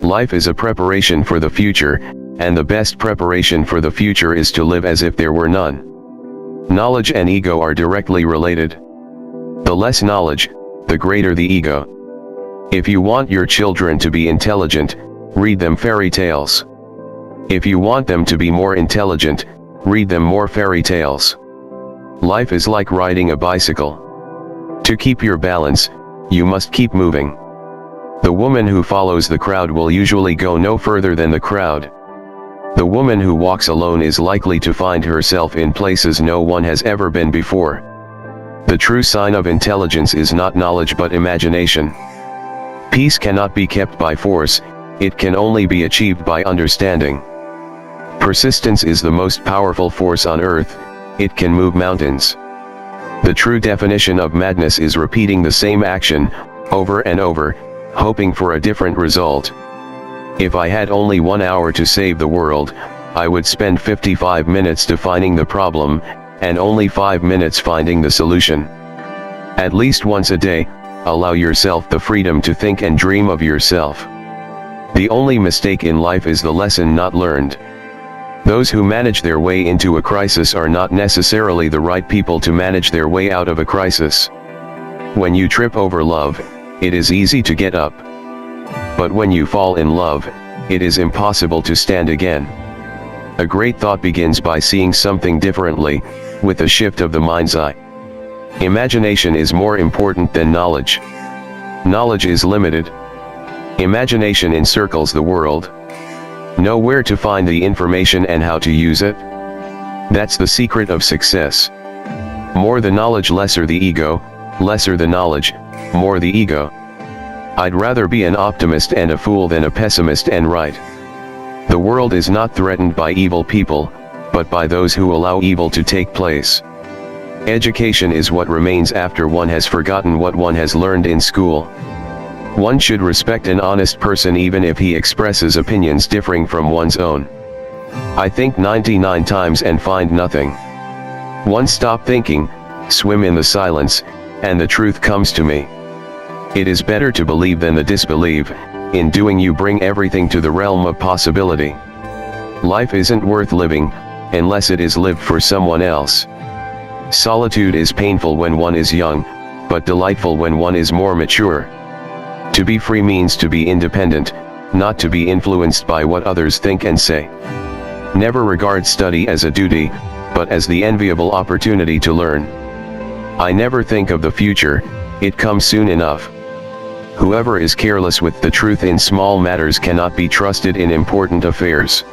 Life is a preparation for the future, and the best preparation for the future is to live as if there were none. Knowledge and ego are directly related. The less knowledge, the greater the ego. If you want your children to be intelligent, read them fairy tales. If you want them to be more intelligent, read them more fairy tales. Life is like riding a bicycle. To keep your balance, you must keep moving. The woman who follows the crowd will usually go no further than the crowd. The woman who walks alone is likely to find herself in places no one has ever been before. The true sign of intelligence is not knowledge but imagination. Peace cannot be kept by force, it can only be achieved by understanding. Persistence is the most powerful force on earth, it can move mountains. The true definition of madness is repeating the same action, over and over, hoping for a different result. If I had only 1 hour to save the world, I would spend 55 minutes defining the problem, and only 5 minutes finding the solution. At least once a day, allow yourself the freedom to think and dream of yourself. The only mistake in life is the lesson not learned. Those who manage their way into a crisis are not necessarily the right people to manage their way out of a crisis. When you trip over love, it is easy to get up. But when you fall in love, it is impossible to stand again. A great thought begins by seeing something differently, with a shift of the mind's eye. Imagination is more important than knowledge. Knowledge is limited. Imagination encircles the world. Know where to find the information and how to use it. That's the secret of success. More the knowledge, lesser the ego, lesser the knowledge, more the ego. I'd rather be an optimist and a fool than a pessimist and right. The world is not threatened by evil people, but by those who allow evil to take place. Education is what remains after one has forgotten what one has learned in school. One should respect an honest person even if he expresses opinions differing from one's own. I think 99 times and find nothing. Once stop thinking, swim in the silence, and the truth comes to me. It is better to believe than to disbelieve. In doing you bring everything to the realm of possibility. Life isn't worth living, unless it is lived for someone else. Solitude is painful when one is young, but delightful when one is more mature. To be free means to be independent, not to be influenced by what others think and say. Never regard study as a duty, but as the enviable opportunity to learn. I never think of the future, it comes soon enough. Whoever is careless with the truth in small matters cannot be trusted in important affairs.